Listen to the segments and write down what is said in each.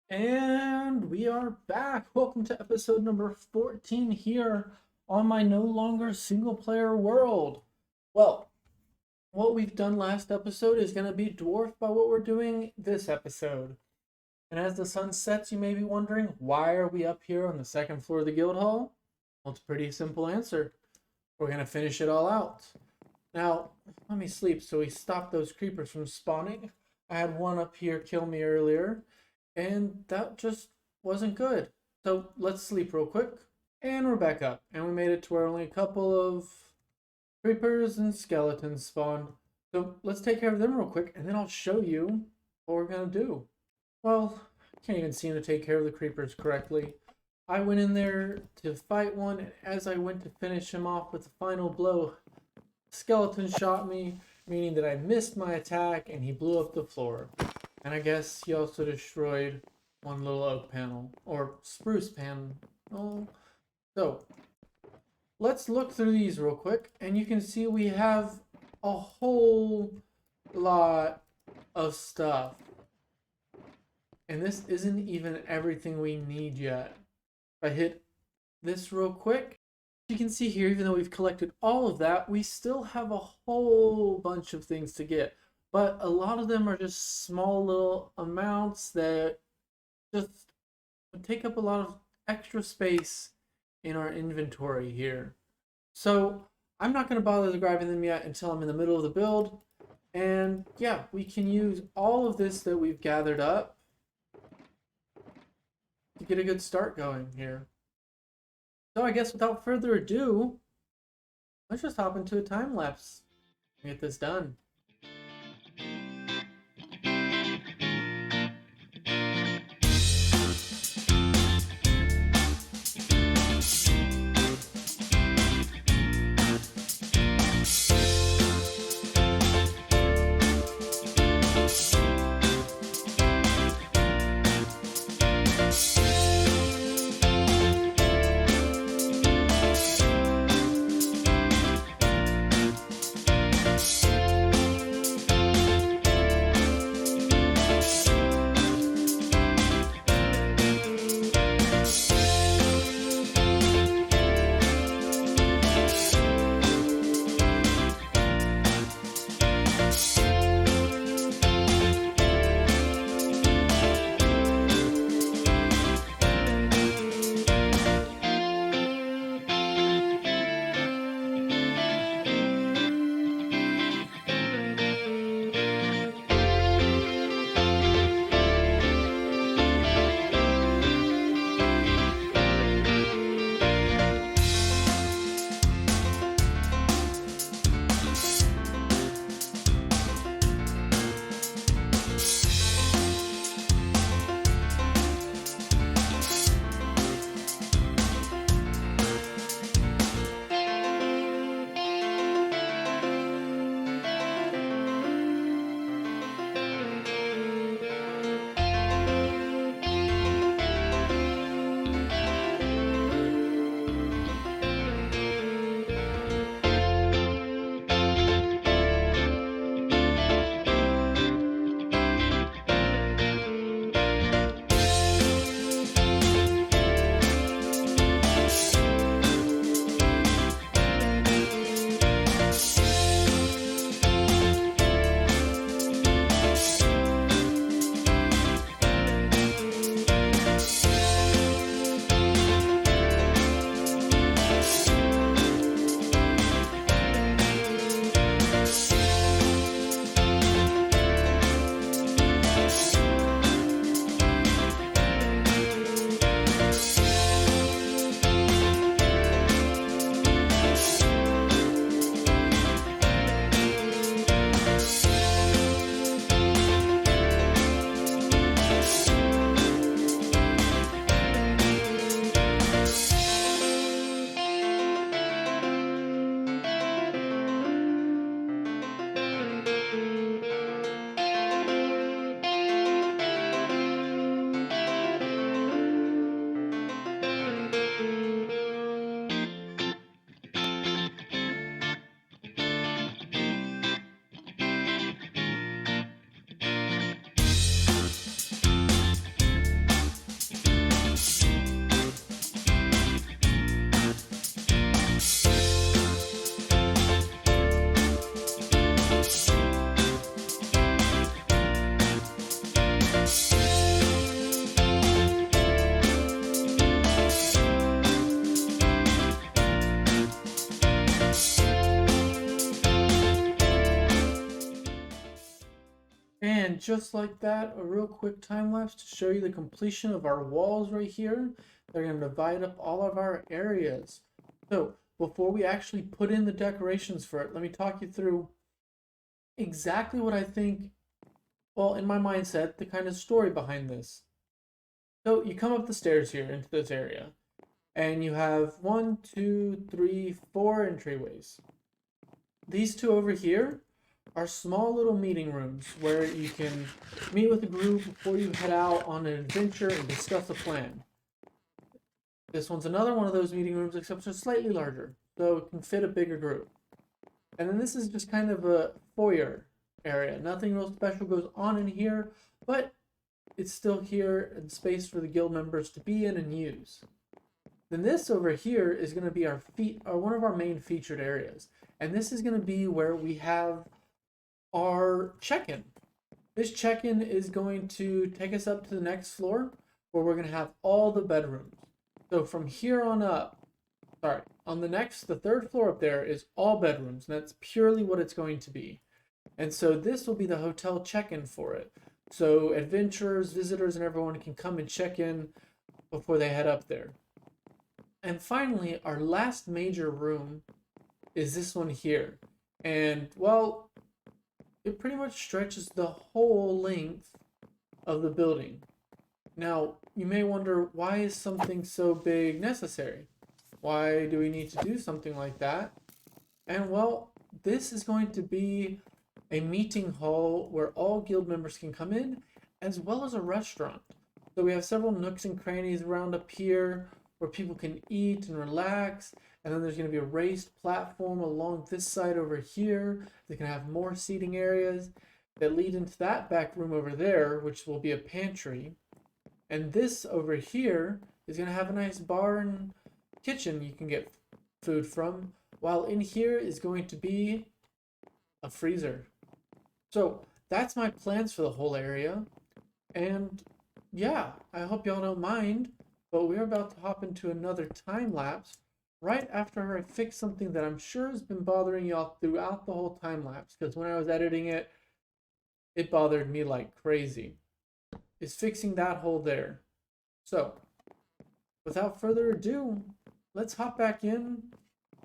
And we are back. Welcome to episode number 14 here on my no longer single player world. Well, what we've done last episode is going to be dwarfed by what we're doing this episode. And as the sun sets, you may be wondering, why are we up here on the second floor of the guild hall? Well, it's a pretty simple answer. We're going to finish it all out. Now, let me sleep so we stop those creepers from spawning. I had one up here kill me earlier, and that just wasn't good. So let's sleep real quick. And we're back up. And we made it to where only a couple of creepers and skeletons spawned. So let's take care of them real quick, and then I'll show you what we're going to do. Well, I can't even seem to take care of the creepers correctly. I went in there to fight one, and as I went to finish him off with the final blow, skeleton shot me, meaning that I missed my attack, and he blew up the floor. And I guess he also destroyed one little oak panel, or spruce panel. So, let's look through these real quick, and you can see we have a whole lot of stuff. And this isn't even everything we need yet. If I hit this real quick, you can see here, even though we've collected all of that, we still have a whole bunch of things to get. But a lot of them are just small little amounts that just take up a lot of extra space in our inventory here. So I'm not going to bother grabbing them yet until I'm in the middle of the build. And yeah, we can use all of this that we've gathered up to get a good start going here. So I guess without further ado, let's just hop into a time lapse and get this done. And just like that, a real quick time lapse to show you the completion of our walls right here. They're going to divide up all of our areas. So before we actually put in the decorations for it, let me talk you through exactly what I think, well, in my mindset, the kind of story behind this. So you come up the stairs here into this area, and you have one, two, three, four entryways. These two over here are small little meeting rooms where you can meet with a group before you head out on an adventure and discuss a plan. This one's another one of those meeting rooms, except it's slightly larger, so it can fit a bigger group. And then this is just kind of a foyer area. Nothing real special goes on in here, but it's still here and space for the guild members to be in and use. Then this over here is going to be one of our main featured areas. And this is going to be where we have our check-in. This check-in is going to take us up to the next floor where we're going to have all the bedrooms. So from here on up, on the third floor up there is all bedrooms, and that's purely what it's going to be. And so this will be the hotel check-in for it. So adventurers, visitors, and everyone can come and check in before they head up there. And finally, our last major room is this one here. And, well, it pretty much stretches the whole length of the building. Now, you may wonder, why is something so big necessary? Why do we need to do something like that? And, well, this is going to be a meeting hall where all guild members can come in, as well as a restaurant. So we have several nooks and crannies around up here where people can eat and relax. And then there's going to be a raised platform along this side over here. They can have more seating areas that lead into that back room over there, which will be a pantry. And this over here is going to have a nice bar and kitchen you can get food from, while in here is going to be a freezer. So that's my plans for the whole area. And yeah, I hope y'all don't mind, but we're about to hop into another time lapse right after I fix something that I'm sure has been bothering y'all throughout the whole time lapse, because when I was editing it, it bothered me like crazy. Is fixing that hole there. So, without further ado, let's hop back in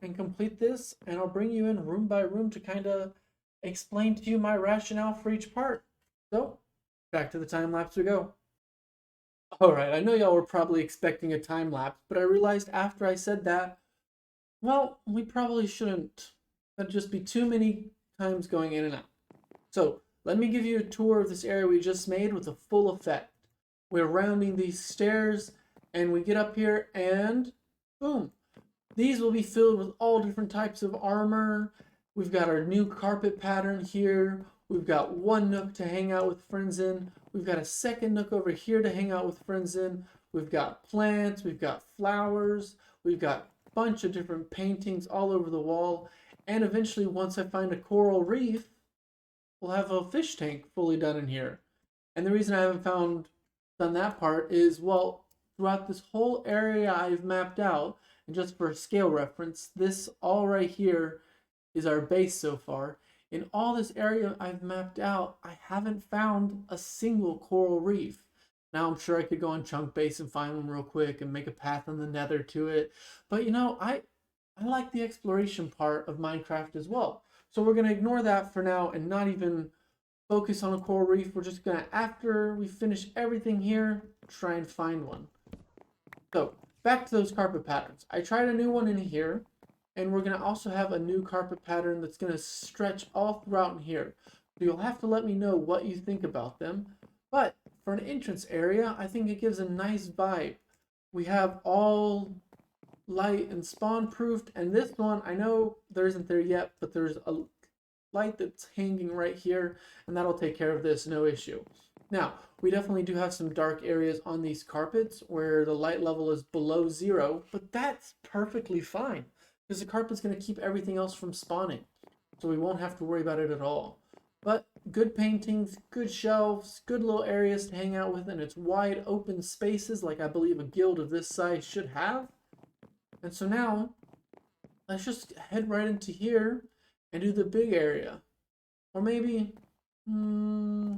and complete this, and I'll bring you in room by room to kind of explain to you my rationale for each part. So, back to the time lapse we go. Alright, I know y'all were probably expecting a time lapse, but I realized after I said that, well, we probably shouldn't. That'd just be too many times going in and out. So, let me give you a tour of this area we just made with a full effect. We're rounding these stairs, and we get up here, and boom. These will be filled with all different types of armor. We've got our new carpet pattern here. We've got one nook to hang out with friends in. We've got a second nook over here to hang out with friends in. We've got plants. We've got flowers. We've got a bunch of different paintings all over the wall. And eventually, once I find a coral reef, we'll have a fish tank fully done in here. And the reason I haven't done that part is, well, throughout this whole area I've mapped out, and just for scale reference, this all right here is our base so far. In all this area I've mapped out, I haven't found a single coral reef. Now I'm sure I could go on Chunk Base and find one real quick and make a path in the nether to it. But you know, I like the exploration part of Minecraft as well. So we're going to ignore that for now and not even focus on a coral reef. We're just going to, after we finish everything here, try and find one. So back to those carpet patterns. I tried a new one in here, and we're going to also have a new carpet pattern that's going to stretch all throughout in here. So you'll have to let me know what you think about them. But for an entrance area, I think it gives a nice vibe. We have all light and spawn proofed, and this one, I know there isn't there yet, but there's a light that's hanging right here, and that'll take care of this, no issue. Now, we definitely do have some dark areas on these carpets where the light level is below 0, but that's perfectly fine because the carpet's going to keep everything else from spawning, so we won't have to worry about it at all. But good paintings, good shelves, good little areas to hang out with, and it's wide open spaces like I believe a guild of this size should have. And so now, let's just head right into here and do the big area. Or maybe Hmm,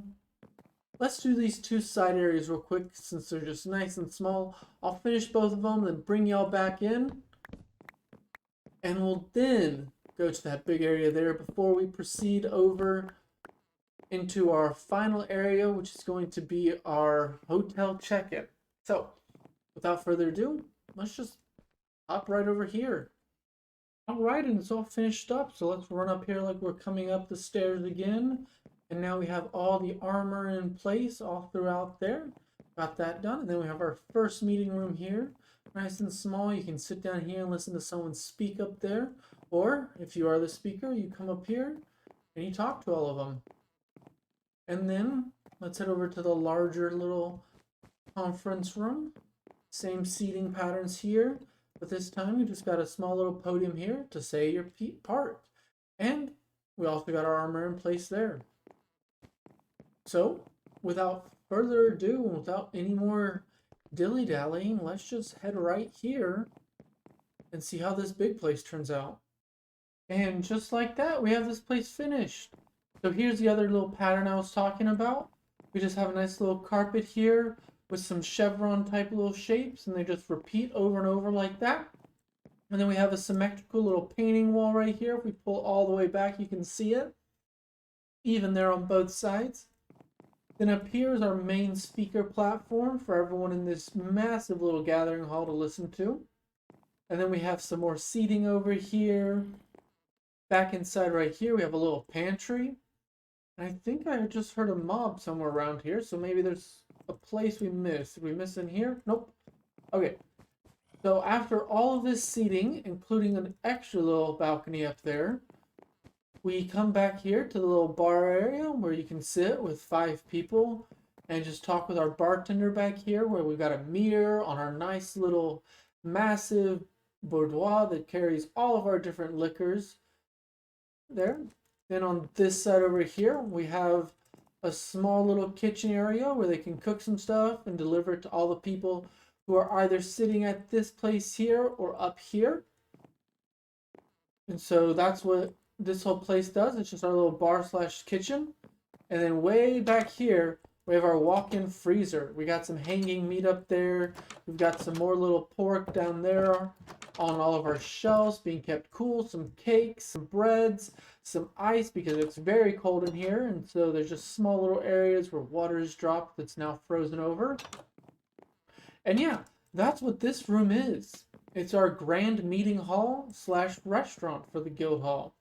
let's do these two side areas real quick since they're just nice and small. I'll finish both of them, then bring y'all back in, and we'll then go to that big area there before we proceed over into our final area, which is going to be our hotel check-in. So, without further ado, let's just hop right over here. All right, and it's all finished up. So let's run up here like we're coming up the stairs again. And now we have all the armor in place all throughout there. Got that done. And then we have our first meeting room here. Nice and small. You can sit down here and listen to someone speak up there. Or if you are the speaker, you come up here and you talk to all of them. And then let's head over to the larger little conference room. Same seating patterns here. But this time we just got a small little podium here to say your part. And we also got our armor in place there. So, without further ado, and without any more dilly-dallying, let's just head right here and see how this big place turns out. And just like that, we have this place finished. So here's the other little pattern I was talking about. We just have a nice little carpet here with some chevron type little shapes, and they just repeat over and over like that. And then we have a symmetrical little painting wall right here. If we pull all the way back, you can see it, even there on both sides. Then up here is our main speaker platform for everyone in this massive little gathering hall to listen to. And then we have some more seating over here. Back inside right here, we have a little pantry. And I think I just heard a mob somewhere around here, so maybe there's a place we missed. Did we miss in here? Nope. Okay. So after all of this seating, including an extra little balcony up there, we come back here to the little bar area where you can sit with 5 people and just talk with our bartender back here, where we've got a mirror on our nice little massive boudoir that carries all of our different liquors there. Then on this side over here, we have a small little kitchen area where they can cook some stuff and deliver it to all the people who are either sitting at this place here or up here. And so that's what this whole place does. It's just our little bar slash kitchen. And then way back here, we have our walk-in freezer. We got some hanging meat up there. We've got some more little pork down there on all of our shelves being kept cool. Some cakes, some breads, some ice because it's very cold in here. And so there's just small little areas where water is dropped that's now frozen over. And yeah, that's what this room is. It's our grand meeting hall slash restaurant for the guild hall.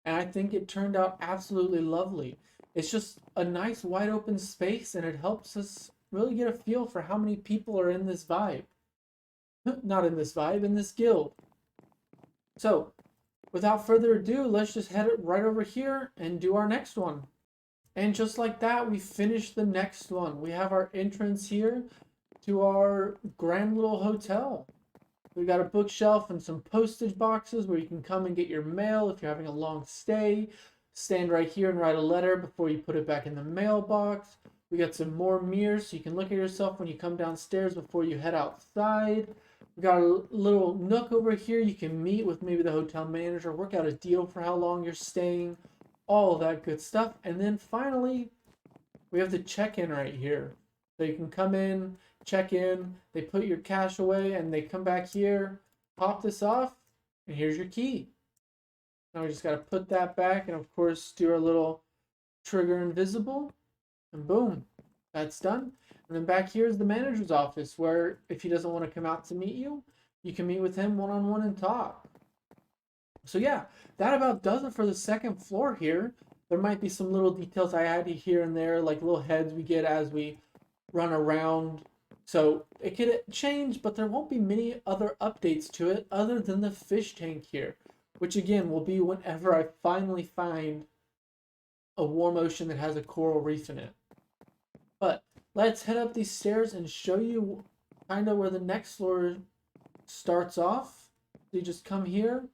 And I think it turned out absolutely lovely. It's just a nice wide open space, and it helps us really get a feel for how many people are in this vibe. Not in this vibe, in this guild. So, without further ado, let's just head it right over here and do our next one. And just like that, we finished the next one. We have our entrance here to our grand little hotel. We got a bookshelf and some postage boxes where you can come and get your mail if you're having a long stay. Stand right here and write a letter before you put it back in the mailbox. We got some more mirrors so you can look at yourself when you come downstairs before you head outside. We got a little nook over here. You can meet with maybe the hotel manager, work out a deal for how long you're staying, all of that good stuff. And then finally, we have the check-in right here. So you can come in, check in, they put your cash away, and they come back here, pop this off, and here's your key. Now we just got to put that back and, of course, do our little trigger invisible, and boom, that's done. And then back here is the manager's office, where if he doesn't want to come out to meet you, you can meet with him one-on-one and talk. So yeah, that about does it for the second floor here. There might be some little details I added here and there, like little heads we get as we run around. So it could change, but there won't be many other updates to it other than the fish tank here, which again will be whenever I finally find a warm ocean that has a coral reef in it. But let's head up these stairs and show you kind of where the next floor starts off. You just come here,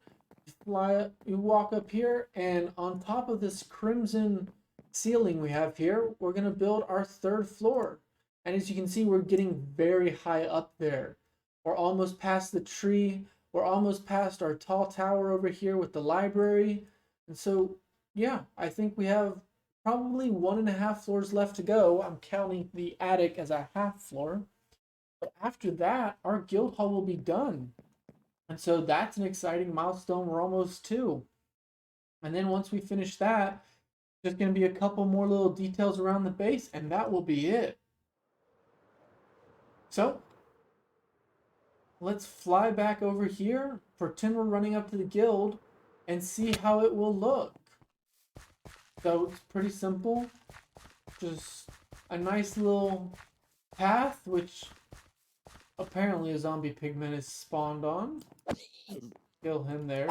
you walk up here, and on top of this crimson ceiling we have here, we're going to build our third floor. And as you can see, we're getting very high up there. We're almost past the tree. We're almost past our tall tower over here with the library. And so, yeah, I think we have probably 1.5 floors left to go. I'm counting the attic as a half floor. But after that, our guild hall will be done. And so that's an exciting milestone we're almost to. And then once we finish that, there's going to be a couple more little details around the base, and that will be it. So, let's fly back over here, pretend we're running up to the guild, and see how it will look. So, it's pretty simple. Just a nice little path, which apparently a zombie pigman is spawned on. Kill him there.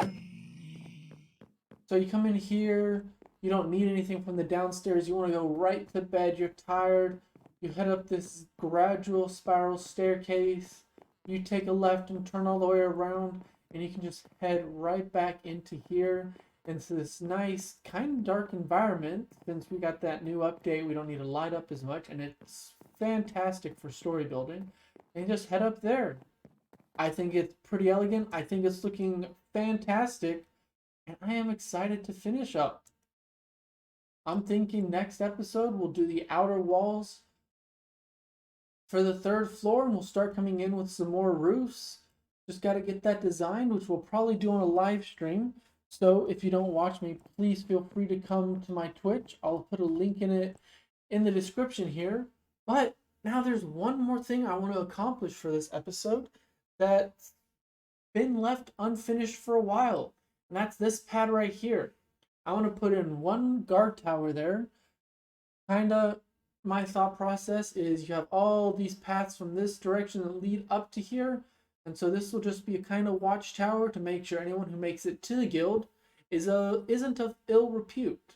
So you come in here, you don't need anything from the downstairs, you want to go right to bed, you're tired, you head up this gradual spiral staircase, you take a left and turn all the way around, and you can just head right back into here, into this nice, kind of dark environment. Since we got that new update, we don't need to light up as much, and it's fantastic for story building. And just head up there. I think it's pretty elegant, I think it's looking fantastic, and I am excited to finish up. I'm thinking next episode we'll do the outer walls for the 3rd floor, and we'll start coming in with some more roofs. Just got to get that designed, which we'll probably do on a live stream. So if you don't watch me, please feel free to come to my Twitch. I'll put a link in it in the description here. But now there's one more thing I want to accomplish for this episode that's been left unfinished for a while. And that's this pad right here. I want to put in one guard tower there. Kinda, my thought process is you have all these paths from this direction that lead up to here. And so this will just be a kind of watchtower to make sure anyone who makes it to the guild isn't of ill repute.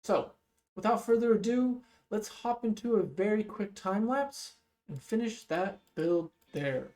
So, without further ado, let's hop into a very quick time lapse and finish that build there.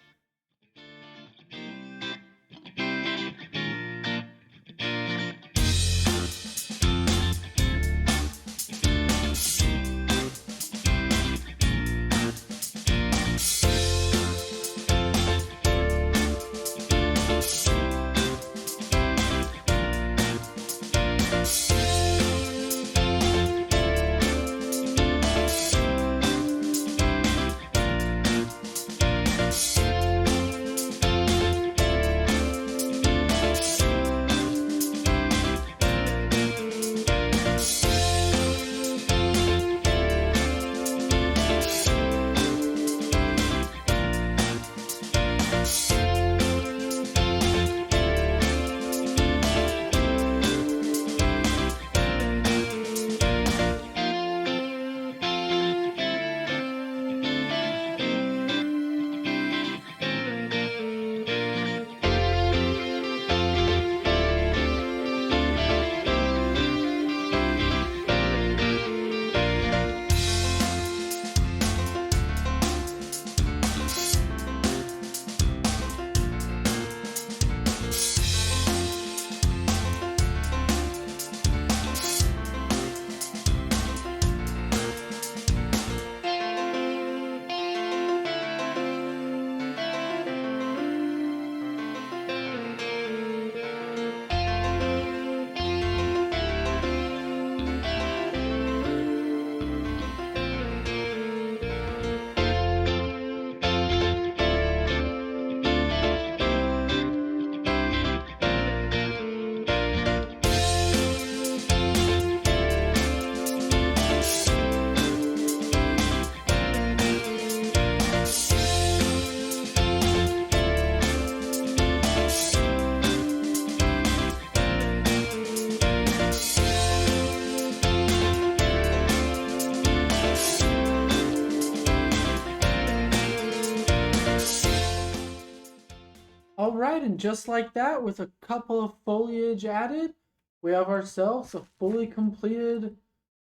Alright, and just like that, with a couple of foliage added, we have ourselves a fully completed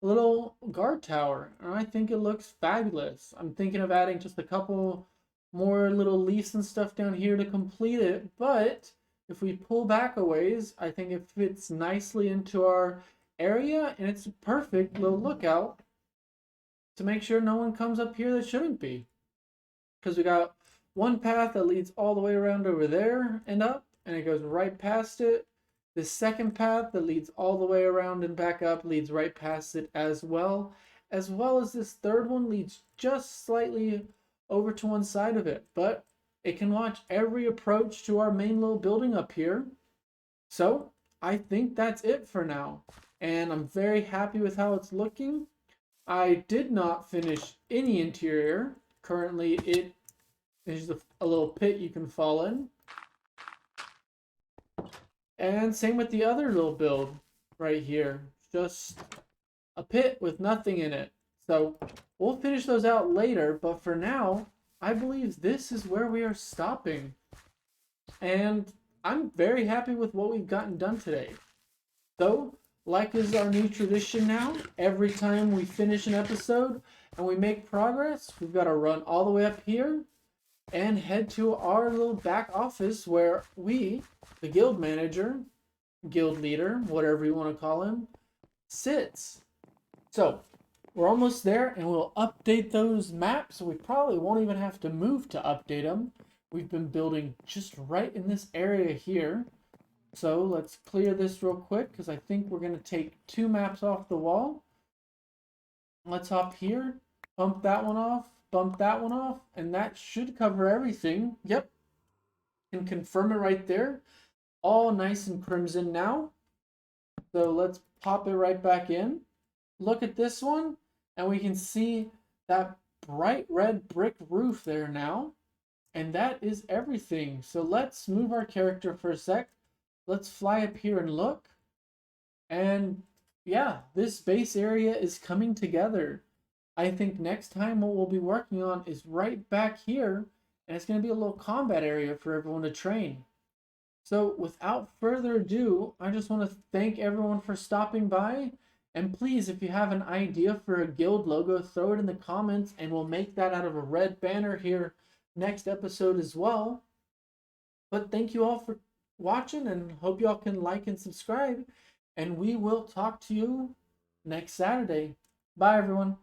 little guard tower. And I think it looks fabulous. I'm thinking of adding just a couple more little leaves and stuff down here to complete it. But if we pull back a ways, I think it fits nicely into our area. And it's a perfect little lookout to make sure no one comes up here that shouldn't be. Because we got one path that leads all the way around over there and up, and it goes right past it. The second path that leads all the way around and back up leads right past it as well as this third one leads just slightly over to one side of it, but it can watch every approach to our main little building up here. So I think that's it for now, and I'm very happy with how it's looking. I did not finish any interior. Currently, it is a little pit you can fall in. And same with the other little build right here. Just a pit with nothing in it. So we'll finish those out later, but for now, I believe this is where we are stopping. And I'm very happy with what we've gotten done today. So, like is our new tradition now, every time we finish an episode and we make progress, we've got to run all the way up here and head to our little back office where we, the guild manager, guild leader, whatever you want to call him, sits. So, we're almost there and we'll update those maps. We probably won't even have to move to update them. We've been building just right in this area here. So let's clear this real quick because I think we're going to take 2 maps off the wall. Let's hop here, bump that one off, and that should cover everything. Yep, and confirm it right there. All nice and crimson now. So let's pop it right back in. Look at this one, and we can see that bright red brick roof there now. And that is everything. So let's move our character for a sec. Let's fly up here and look. And yeah, this base area is coming together. I think next time what we'll be working on is right back here. And it's going to be a little combat area for everyone to train. So without further ado, I just want to thank everyone for stopping by. And please, if you have an idea for a guild logo, throw it in the comments and we'll make that out of a red banner here next episode as well. But thank you all for watching and hope y'all can like and subscribe. And we will talk to you next Saturday. Bye, everyone.